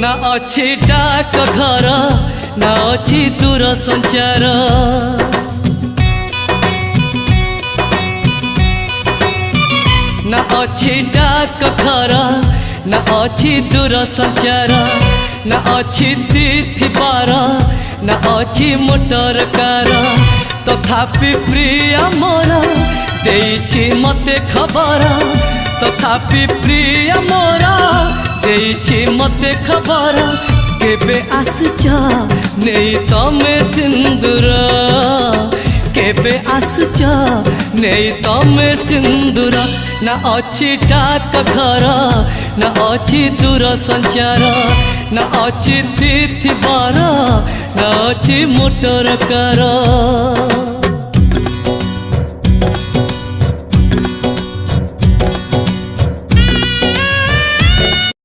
ना अच्छी डाक घर ना अच्छी दूर संचार ना अच्छी डाक घर ना अच्छी दूर संचार ना अच्छी तिथि बार ना अच्छी मोटर कार तथापि प्रिय मोर देइछि मते खबर तथापि प्रिय मोर देइछि मते खबर केबे आसुच नहीं तमे सिंदूर केबे आसुच नहीं तमे सिंदूर ना अच्छी डाक घर ना अच्छी दूर संचार ना अच्छी तिथि बार ना अच्छी मोटर कार।